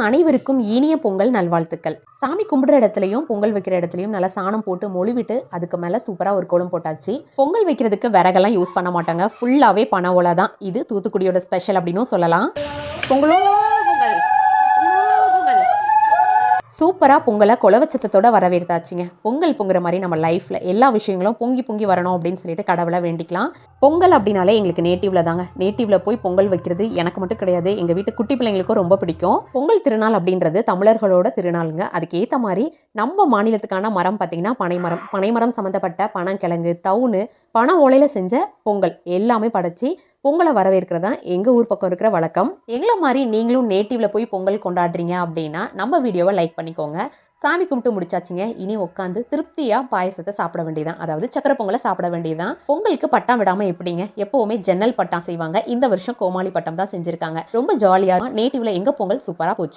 அனைவருக்கும் இனிய பொங்கல் நல்வாழ்த்துக்கள். சாமி கும்பிடுற இடத்துலையும் பொங்கல் வைக்கிற இடத்துலையும் நல்லா சாணம் போட்டு மொழுவிட்டு அதுக்கு மேலே சூப்பராக ஒரு கோலம் போட்டாச்சு. பொங்கல் வைக்கிறதுக்கு விறகெல்லாம் யூஸ் பண்ண மாட்டாங்க, ஃபுல்லாகவே பனை ஓலை தான். இது தூத்துக்குடியோட ஸ்பெஷல் அப்படின்னும் சொல்லலாம். பொங்கலோ பொங்கல் சூப்பராக பொங்கலை குலவச்சத்தோட வரவேற்றாச்சுங்க. பொங்கல் பொங்குற மாதிரி நம்ம லைஃப்பில் எல்லா விஷயங்களும் பொங்கி பொங்கி வரணும் அப்படின்னு சொல்லிட்டு கடவுளை வேண்டிக்கலாம். பொங்கல் அப்படின்னாலே எங்களுக்கு நேட்டிவ்ல தாங்க. நேட்டிவ்ல போய் பொங்கல் வைக்கிறது எனக்கு மட்டும் கிடையாது, எங்கள் வீட்டு குட்டி பிள்ளைங்களுக்கும் ரொம்ப பிடிக்கும். பொங்கல் திருநாள் அப்படின்றது தமிழர்களோட திருநாளுங்க. அதுக்கேற்ற மாதிரி நம்ம மாநிலத்துக்கான மரம் பார்த்தீங்கன்னா பனைமரம். பனைமரம் சம்மந்தப்பட்ட பனங்கிழங்கு, தவுனு, பனை ஓலையில் செஞ்ச பொங்கல் எல்லாமே படைச்சி பொங்கலை வரவேற்கிறது தான் எங்கள் ஊர் பக்கம் இருக்கிற வழக்கம். எங்களை மாதிரி நீங்களும் நேட்டிவில் போய் பொங்கல் கொண்டாடுறீங்க அப்படின்னா நம்ம வீடியோவை லைக் பண்ணிக்கோங்க. சாமி கும்பிட்டு முடிச்சாச்சுங்க. இனி உட்காந்து திருப்தியாக பாயசத்தை சாப்பிட வேண்டியதான், அதாவது சக்கரை பொங்கலை சாப்பிட வேண்டியதான். பொங்கலுக்கு பட்டம் விடாமல் எப்படிங்க, எப்போவுமே ஜன்னல் பட்டம் செய்வாங்க. இந்த வருஷம் கோமாளி பட்டம் தான் செஞ்சுருக்காங்க. ரொம்ப ஜாலியாக நேட்டிவில் எங்கள் பொங்கல் சூப்பராக போச்சு.